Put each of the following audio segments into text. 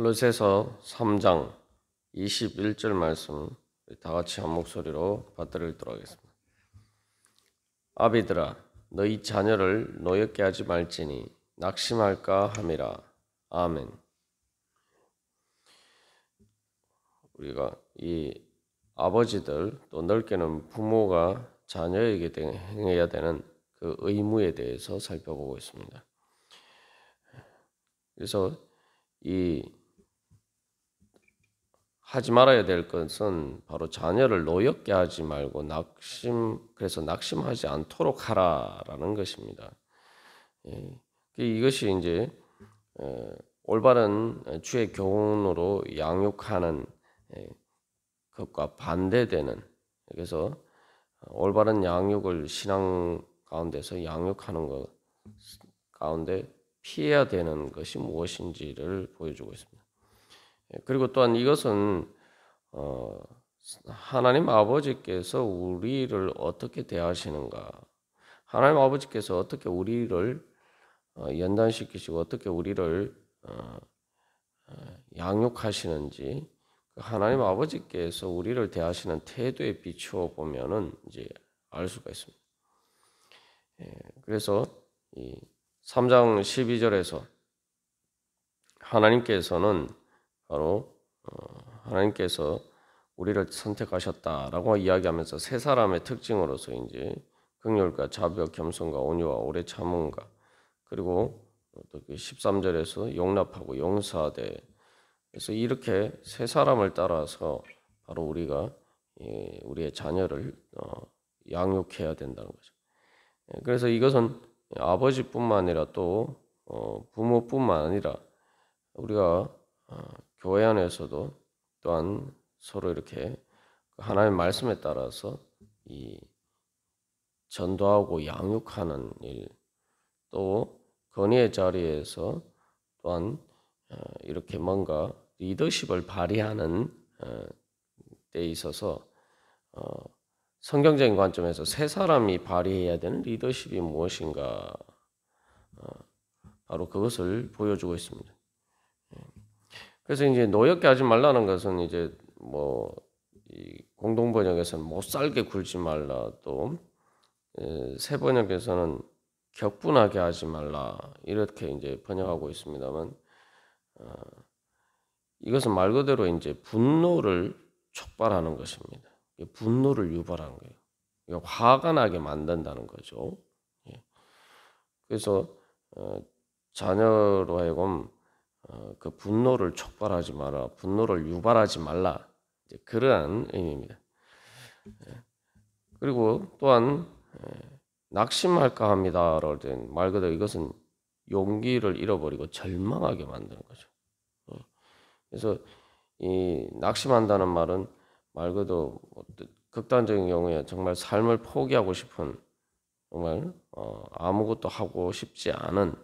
골로새서 3장 21절 말씀 다 같이 한 목소리로 받들어 읽도록 하겠습니다. 아비들아 너희 자녀를 노엽게 하지 말지니 낙심할까 함이라. 아멘. 우리가 이 아버지들 또 넓게는 부모가 자녀에게 행해야 되는 그 의무에 대해서 살펴보고 있습니다. 그래서 이 하지 말아야 될 것은 바로 자녀를 노엽게 하지 말고 그래서 낙심하지 않도록 하라라는 것입니다. 이것이 이제 올바른 주의 교훈으로 양육하는 것과 반대되는, 그래서 올바른 양육을 신앙 가운데서 양육하는 것 가운데 피해야 되는 것이 무엇인지를 보여주고 있습니다. 그리고 또한 이것은 하나님 아버지께서 우리를 어떻게 대하시는가, 하나님 아버지께서 어떻게 우리를 연단시키시고 어떻게 우리를 양육하시는지, 하나님 아버지께서 우리를 대하시는 태도에 비추어 보면은 이제 알 수가 있습니다. 그래서 이 3장 12절에서 하나님께서는 바로 하나님께서 우리를 선택하셨다라고 이야기하면서 세 사람의 특징으로서 이제 긍휼과 자비와 겸손과 온유와 오래 참음과, 그리고 또 13절에서 용납하고 용서하되, 그래서 이렇게 세 사람을 따라서 바로 우리가 우리의 자녀를 양육해야 된다는 거죠. 그래서 이것은 아버지뿐만 아니라 또 부모뿐만 아니라 우리가 교회 안에서도 또한 서로 이렇게 하나님의 말씀에 따라서 이 전도하고 양육하는 일, 또 건의의 자리에서 또한 이렇게 뭔가 리더십을 발휘하는 때 있어서 성경적인 관점에서 세 사람이 발휘해야 되는 리더십이 무엇인가, 바로 그것을 보여주고 있습니다. 그래서 이제 노엽게 하지 말라는 것은 이제 이 공동 번역에서는 못 살게 굴지 말라, 또 새 번역에서는 격분하게 하지 말라 이렇게 이제 번역하고 있습니다만, 이것은 말 그대로 이제 분노를 촉발하는 것입니다. 분노를 유발하는 거예요. 화가 나게 만든다는 거죠. 그래서 자녀로 하여금 그 분노를 촉발하지 마라, 분노를 유발하지 말라, 그러한 의미입니다. 그리고 또한 낙심할까 합니다라고 된 말 그대로 이것은 용기를 잃어버리고 절망하게 만드는 거죠. 그래서 이 낙심한다는 말은 말 그대로 극단적인 경우에 정말 삶을 포기하고 싶은, 정말 아무것도 하고 싶지 않은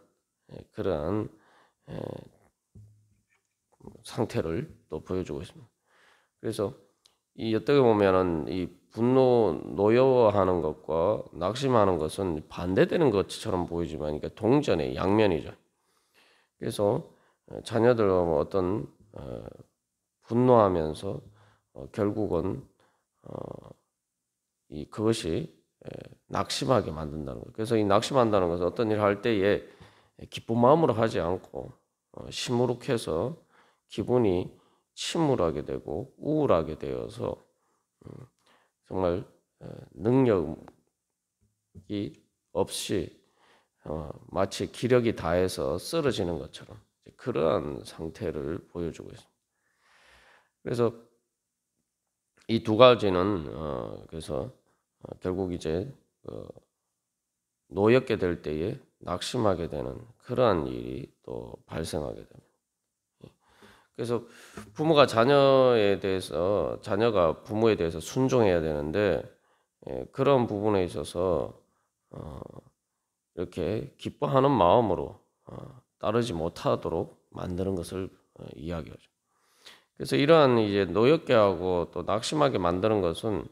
그러한 상태를 또 보여주고 있습니다. 그래서 이 어떻게 보면은 이 분노, 노여워하는 것과 낙심하는 것은 반대되는 것처럼 보이지만, 그러니까 동전의 양면이죠. 그래서 자녀들과 어떤 분노하면서 결국은 그것이 낙심하게 만든다는 거예요. 그래서 이 낙심한다는 것은 어떤 일을 할 때에 기쁜 마음으로 하지 않고 시무룩해서 기분이 침울하게 되고 우울하게 되어서 정말 능력이 없이 마치 기력이 다해서 쓰러지는 것처럼 그러한 상태를 보여주고 있습니다. 그래서 이 두 가지는 그래서 결국 이제 노엽게 될 때에 낙심하게 되는 그러한 일이 또 발생하게 됩니다. 그래서 부모가 자녀가 부모에 대해서 순종해야 되는데, 그런 부분에 있어서 이렇게 기뻐하는 마음으로 따르지 못하도록 만드는 것을 이야기하죠. 그래서 이러한 이제 노엽게 하고 또 낙심하게 만드는 것은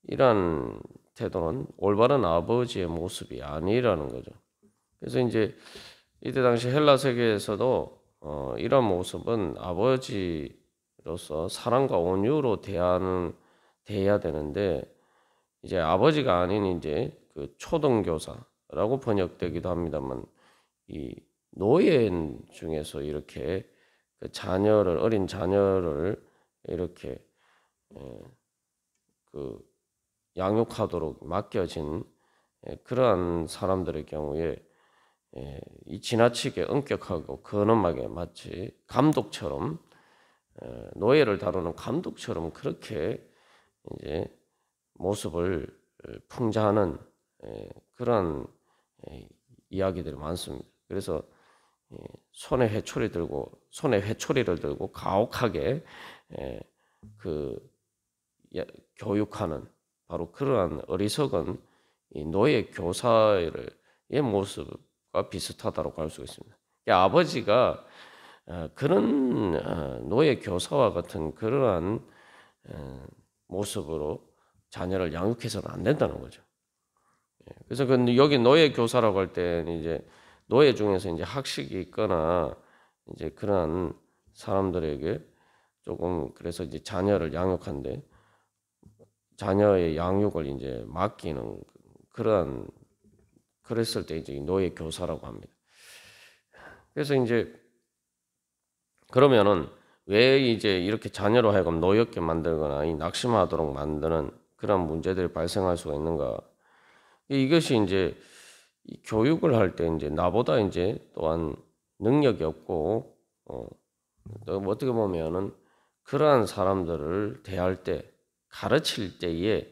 이러한 태도는 올바른 아버지의 모습이 아니라는 거죠. 그래서 이제 이때 당시 헬라 세계에서도 이런 모습은 아버지로서 사랑과 온유로 대해야 되는데 이제 아버지가 아닌 이제 그 초등교사라고 번역되기도 합니다만 이 노예 중에서 이렇게 그 어린 자녀를 이렇게 그 양육하도록 맡겨진 그러한 사람들의 경우에 이 지나치게 엄격하고 근엄하게 마치 감독처럼 노예를 다루는 감독처럼 그렇게 이제 모습을 풍자하는 그런 이야기들이 많습니다. 그래서 손에 회초리를 들고 가혹하게 그 교육하는 바로 그러한 어리석은 이 노예 교사의 모습과 비슷하다고 할 수 있습니다. 아버지가 그런 노예 교사와 같은 그러한 모습으로 자녀를 양육해서는 안 된다는 거죠. 그래서 여기 노예 교사라고 할 때는 이제 노예 중에서 이제 학식이 있거나 이제 그러한 사람들에게 조금 그래서 이제 자녀를 양육하는데 자녀의 양육을 이제 맡기는 그랬을 때 이제 노예 교사라고 합니다. 그래서 이제 그러면은 왜 이제 이렇게 자녀로 하여금 노엽게 만들거나 낙심하도록 만드는 그런 문제들이 발생할 수가 있는가? 이것이 이제 교육을 할 때 이제 나보다 이제 또한 능력이 없고 어떻게 보면은 그러한 사람들을 대할 때 가르칠 때에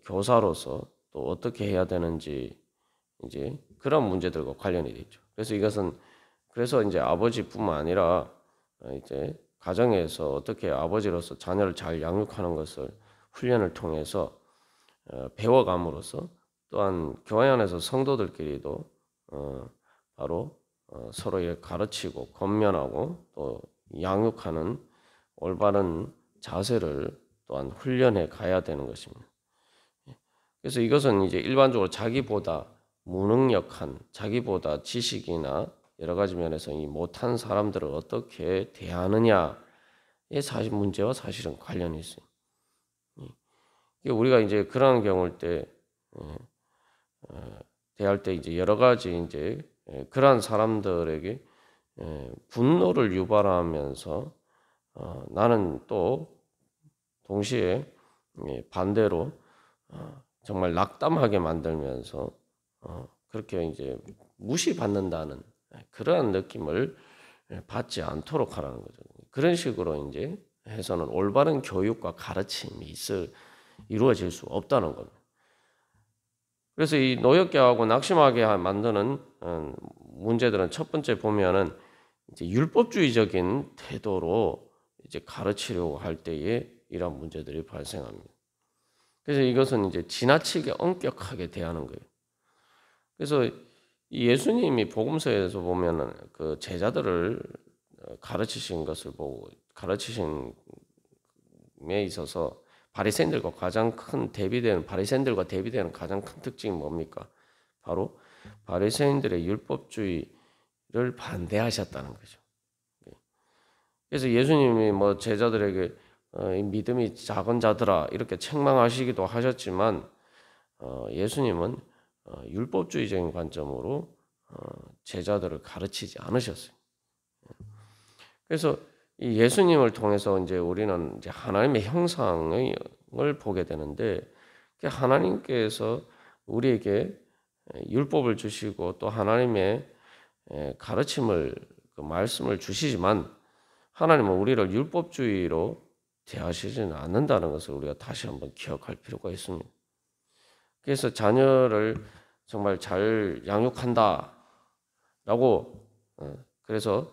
교사로서 또 어떻게 해야 되는지 이제 그런 문제들과 관련이 되죠. 그래서 이제 아버지뿐만 아니라 이제 가정에서 어떻게 아버지로서 자녀를 잘 양육하는 것을 훈련을 통해서 배워감으로써 또한 교회 안에서 성도들끼리도 바로 서로 이렇게 가르치고 권면하고 또 양육하는 올바른 자세를 또한 훈련해 가야 되는 것입니다. 그래서 이것은 이제 일반적으로 자기보다 무능력한, 자기보다 지식이나 여러 가지 면에서 이 못한 사람들을 어떻게 대하느냐의 문제와 사실은 관련이 있어요. 우리가 이제 그런 경우일 때 대할 때 이제 여러 가지 이제 그러한 사람들에게 분노를 유발하면서 나는 또 동시에 반대로 정말 낙담하게 만들면서 그렇게 이제 무시받는다는 그러한 느낌을 받지 않도록 하라는 거죠. 그런 식으로 이제 해서는 올바른 교육과 가르침이 이루어질 수 없다는 겁니다. 그래서 이 노엽게 하고 낙심하게 만드는 문제들은 첫 번째 보면은 이제 율법주의적인 태도로 이제 가르치려고 할 때에 이런 문제들이 발생합니다. 그래서 이것은 이제 지나치게 엄격하게 대하는 거예요. 그래서 예수님이 복음서에서 보면은 그 제자들을 가르치신 것을 보고 가르치심에 있어서 바리새인들과 대비되는 가장 큰 특징이 뭡니까? 바로 바리새인들의 율법주의를 반대하셨다는 거죠. 그래서 예수님이 뭐 제자들에게 믿음이 작은 자들아 이렇게 책망하시기도 하셨지만 예수님은 율법주의적인 관점으로 제자들을 가르치지 않으셨어요. 그래서 이 예수님을 통해서 이제 우리는 이제 하나님의 형상을 보게 되는데 하나님께서 우리에게 율법을 주시고 또 하나님의 가르침을 그 말씀을 주시지만 하나님은 우리를 율법주의로 대하시지는 않는다는 것을 우리가 다시 한번 기억할 필요가 있습니다. 그래서 자녀를 정말 잘 양육한다라고 그래서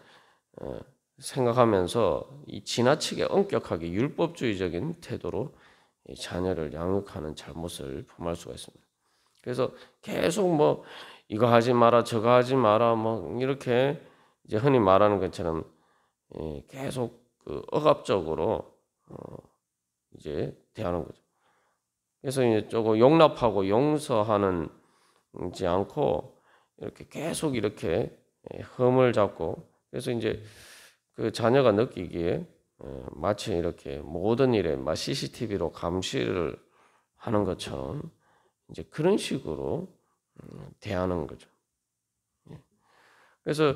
생각하면서 이 지나치게 엄격하게 율법주의적인 태도로 자녀를 양육하는 잘못을 범할 수가 있습니다. 그래서 계속 뭐 이거 하지 마라 저거 하지 마라 뭐 이렇게 이제 흔히 말하는 것처럼 계속 그 억압적으로 이제 대하는 거죠. 그래서 이제 조금 용납하고 용서하는지 않고 이렇게 계속 이렇게 흠을 잡고 그래서 이제 그 자녀가 느끼기에 마치 이렇게 모든 일에 막 CCTV로 감시를 하는 것처럼 이제 그런 식으로 대하는 거죠. 그래서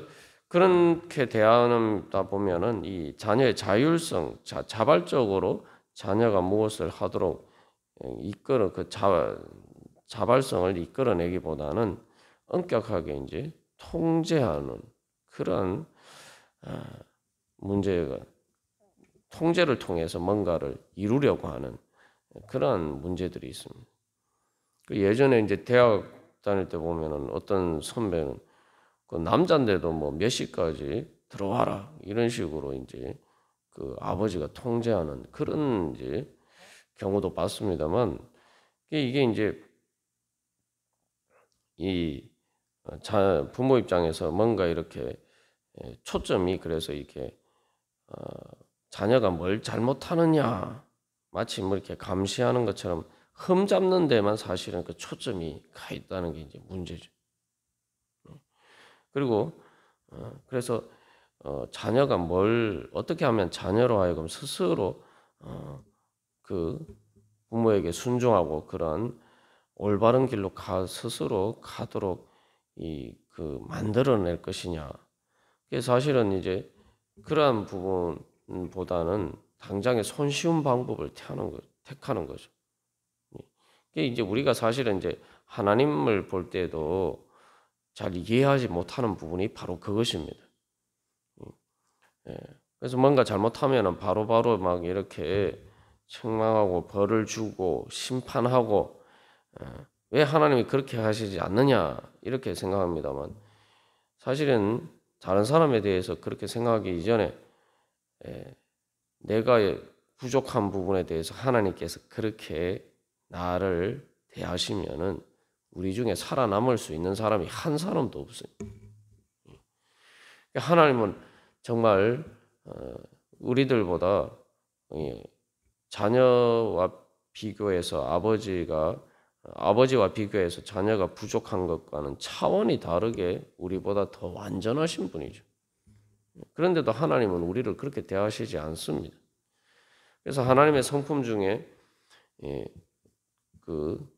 그렇게 대하다 보면은 이 자녀의 자율성, 자발적으로 자녀가 무엇을 하도록 이끌어 자발성을 이끌어내기보다는 엄격하게 이제 통제하는 그런 문제가 통제를 통해서 뭔가를 이루려고 하는 그러한 문제들이 있습니다. 예전에 이제 대학 다닐 때 보면은 어떤 선배는 그 남자인데도 뭐 몇 시까지 들어와라 이런 식으로 이제 그 아버지가 통제하는 그런 이제 경우도 봤습니다만 이게 이제 이 부모 입장에서 뭔가 이렇게 초점이 그래서 이렇게 자녀가 뭘 잘못하느냐 마치 뭐 이렇게 감시하는 것처럼 흠 잡는 데만 사실은 그 초점이 가 있다는 게 이제 문제죠. 그리고 그래서 자녀가 뭘 어떻게 하면 자녀로 하여금 스스로 그 부모에게 순종하고 그런 올바른 길로 스스로 가도록 만들어낼 것이냐. 그게 사실은 이제 그러한 부분보다는 당장의 손쉬운 방법을 택하는 거죠. 이게 이제 우리가 사실은 이제 하나님을 볼 때도 잘 이해하지 못하는 부분이 바로 그것입니다. 그래서 뭔가 잘못하면은 바로바로 막 이렇게 책망하고 벌을 주고 심판하고 왜 하나님이 그렇게 하시지 않느냐 이렇게 생각합니다만 사실은 다른 사람에 대해서 그렇게 생각하기 이전에 내가 부족한 부분에 대해서 하나님께서 그렇게 나를 대하시면은 우리 중에 살아남을 수 있는 사람이 한 사람도 없어요. 하나님은 정말 우리들보다 자녀와 비교해서 아버지와 비교해서 자녀가 부족한 것과는 차원이 다르게 우리보다 더 완전하신 분이죠. 그런데도 하나님은 우리를 그렇게 대하시지 않습니다. 그래서 하나님의 성품 중에 그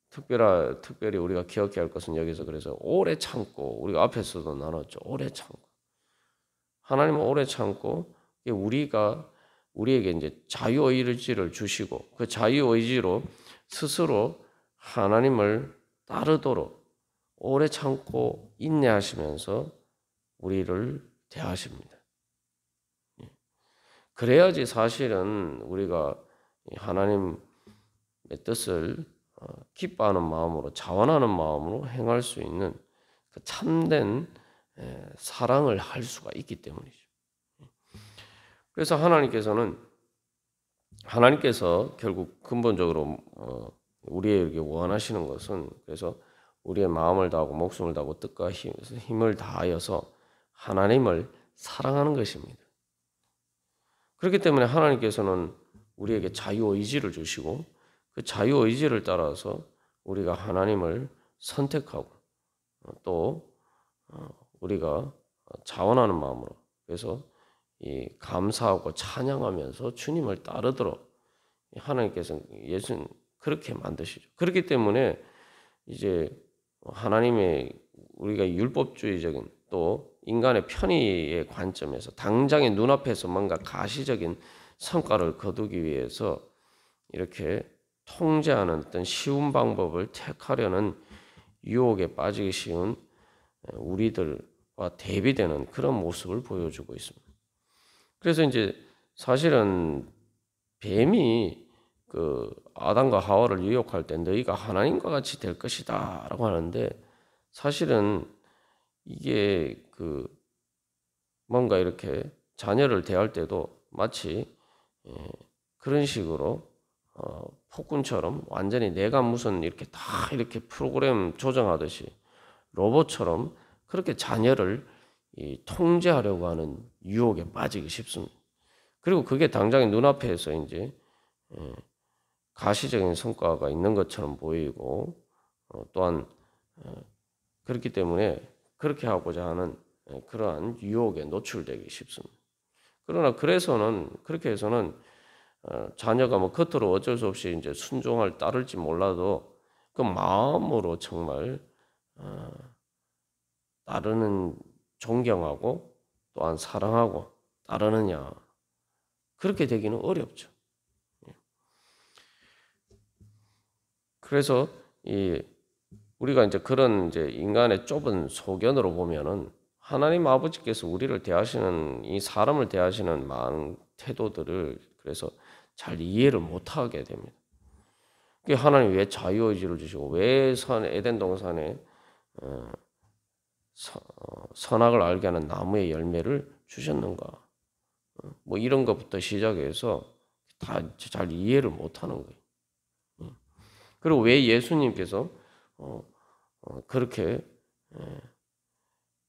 특별히 우리가 기억해야 할 것은 여기서 그래서 오래 참고 우리가 앞에서도 나눴죠. 오래 참고 하나님은 오래 참고 우리에게 이제 자유의지를 주시고 그 자유의지로 스스로 하나님을 따르도록 오래 참고 인내하시면서 우리를 대하십니다. 그래야지 사실은 우리가 하나님의 뜻을 기뻐하는 마음으로 자원하는 마음으로 행할 수 있는 그 참된 사랑을 할 수가 있기 때문이죠. 그래서 하나님께서 결국 근본적으로 우리에게 원하시는 것은 그래서 우리의 마음을 다하고 목숨을 다하고 뜻과 힘을 다하여서 하나님을 사랑하는 것입니다. 그렇기 때문에 하나님께서는 우리에게 자유의지를 주시고 그 자유의지를 따라서 우리가 하나님을 선택하고 또 우리가 자원하는 마음으로 그래서 감사하고 찬양하면서 주님을 따르도록 하나님께서 예수는 그렇게 만드시죠. 그렇기 때문에 이제 하나님의 우리가 율법주의적인 또 인간의 편의의 관점에서 당장의 눈앞에서 뭔가 가시적인 성과를 거두기 위해서 이렇게 통제하는 어떤 쉬운 방법을 택하려는 유혹에 빠지기 쉬운 우리들과 대비되는 그런 모습을 보여주고 있습니다. 그래서 이제 사실은 뱀이 그 아담과 하와를 유혹할 때 너희가 하나님과 같이 될 것이다라고 하는데 사실은 이게 그 뭔가 이렇게 자녀를 대할 때도 마치 그런 식으로 폭군처럼 완전히 내가 무슨 이렇게 다 이렇게 프로그램 조정하듯이 로봇처럼 그렇게 자녀를 통제하려고 하는 유혹에 빠지기 쉽습니다. 그리고 그게 당장의 눈앞에서 이제 가시적인 성과가 있는 것처럼 보이고 또한 그렇기 때문에 그렇게 하고자 하는 그러한 유혹에 노출되기 쉽습니다. 그러나 그렇게 해서는 자녀가 뭐 겉으로 어쩔 수 없이 이제 순종을 따를지 몰라도 그 마음으로 정말 따르는 존경하고 또한 사랑하고 따르느냐 그렇게 되기는 어렵죠. 그래서 우리가 이제 그런 이제 인간의 좁은 소견으로 보면은 하나님 아버지께서 우리를 대하시는 이 사람을 대하시는 많은 태도들을 그래서 잘 이해를 못하게 됩니다. 하나님 왜 자유의지를 주시고 왜 에덴 동산에 선악을 알게 하는 나무의 열매를 주셨는가? 뭐 이런 것부터 시작해서 다 잘 이해를 못하는 거예요. 그리고 왜 예수님께서 그렇게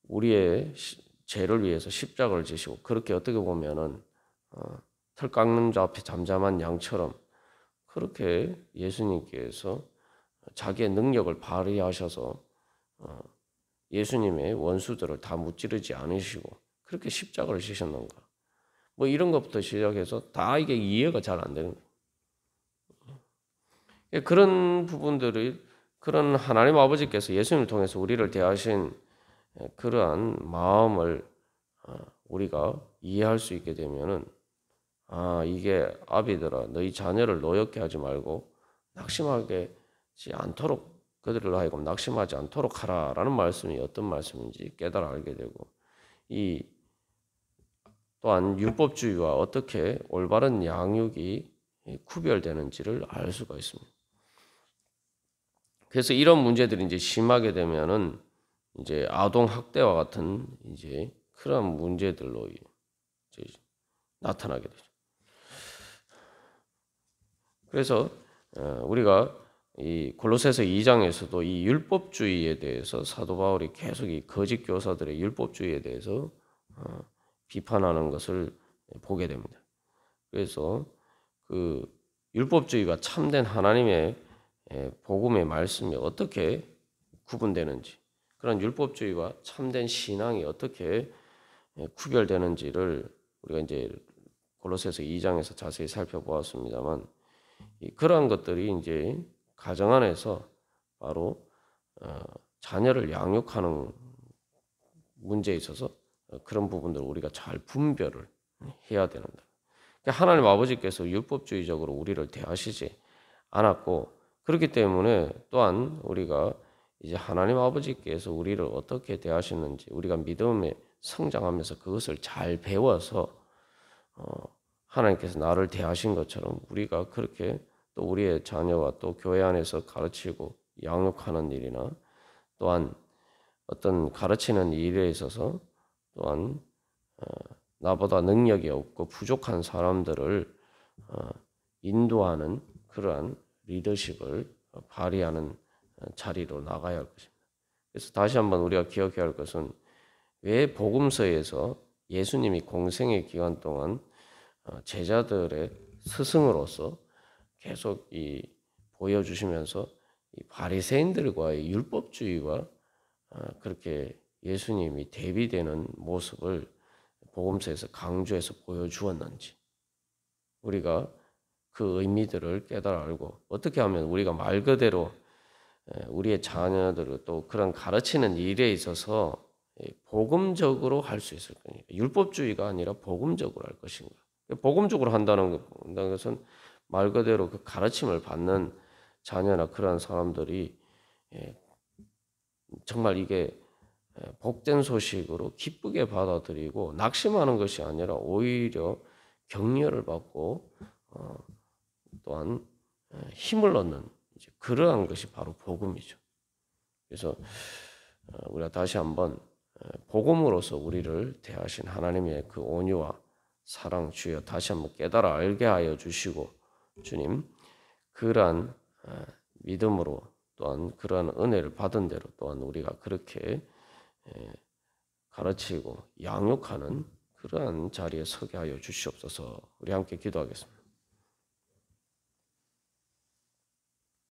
우리의 죄를 위해서 십자가를 지시고 그렇게 어떻게 보면은 털 깎는 자 앞에 잠잠한 양처럼 그렇게 예수님께서 자기의 능력을 발휘하셔서 예수님의 원수들을 다 무찌르지 않으시고 그렇게 십자가를 지셨는가? 뭐 이런 것부터 시작해서 다 이게 이해가 잘 안 되는 거예요. 그런 부분들을 그런 하나님 아버지께서 예수님을 통해서 우리를 대하신 그러한 마음을 우리가 이해할 수 있게 되면은 이게 아비들아 너희 자녀를 노엽게 하지 말고 낙심하지 않도록 그들을 하여금 낙심하지 않도록 하라라는 말씀이 어떤 말씀인지 깨달아 알게 되고 또한 율법주의와 어떻게 올바른 양육이 구별되는지를 알 수가 있습니다. 그래서 이런 문제들이 이제 심하게 되면은 이제 아동 학대와 같은 이제 그런 문제들로 이제 나타나게 되죠. 그래서 우리가 이 골로새서 2장에서도 이 율법주의에 대해서 사도 바울이 계속 이 거짓 교사들의 율법주의에 대해서 비판하는 것을 보게 됩니다. 그래서 그 율법주의가 참된 하나님의 복음의 말씀이 어떻게 구분되는지, 그런 율법주의와 참된 신앙이 어떻게 구별되는지를 우리가 이제 골로새서 2장에서 자세히 살펴보았습니다만, 그러한 것들이 이제 가정 안에서 바로 자녀를 양육하는 문제에 있어서 그런 부분들을 우리가 잘 분별을 해야 되는다. 하나님 아버지께서 율법주의적으로 우리를 대하시지 않았고, 그렇기 때문에 또한 우리가 이제 하나님 아버지께서 우리를 어떻게 대하시는지 우리가 믿음에 성장하면서 그것을 잘 배워서 하나님께서 나를 대하신 것처럼 우리가 그렇게 또 우리의 자녀와 또 교회 안에서 가르치고 양육하는 일이나 또한 어떤 가르치는 일에 있어서 또한 나보다 능력이 없고 부족한 사람들을 인도하는 그러한 리더십을 발휘하는 자리로 나가야 할 것입니다. 그래서 다시 한번 우리가 기억해야 할 것은 왜 복음서에서 예수님이 공생의 기간 동안 제자들의 스승으로서 계속 보여주시면서 이 바리새인들과의 율법주의와 그렇게 예수님이 대비되는 모습을 복음서에서 강조해서 보여주었는지 우리가 그 의미들을 깨달아 알고 어떻게 하면 우리가 말 그대로 우리의 자녀들을 또 그런 가르치는 일에 있어서 복음적으로 할 수 있을 거니까 율법주의가 아니라 복음적으로 할 것인가. 복음적으로 한다는 것은 말 그대로 그 가르침을 받는 자녀나 그런 사람들이 정말 이게 복된 소식으로 기쁘게 받아들이고 낙심하는 것이 아니라 오히려 격려를 받고 또한 힘을 얻는 그러한 것이 바로 복음이죠. 그래서 우리가 다시 한번 복음으로서 우리를 대하신 하나님의 그 온유와 사랑 주여 다시 한번 깨달아 알게 하여 주시고 주님 그러한 믿음으로 또한 그러한 은혜를 받은 대로 또한 우리가 그렇게 가르치고 양육하는 그러한 자리에 서게 하여 주시옵소서. 우리 함께 기도하겠습니다.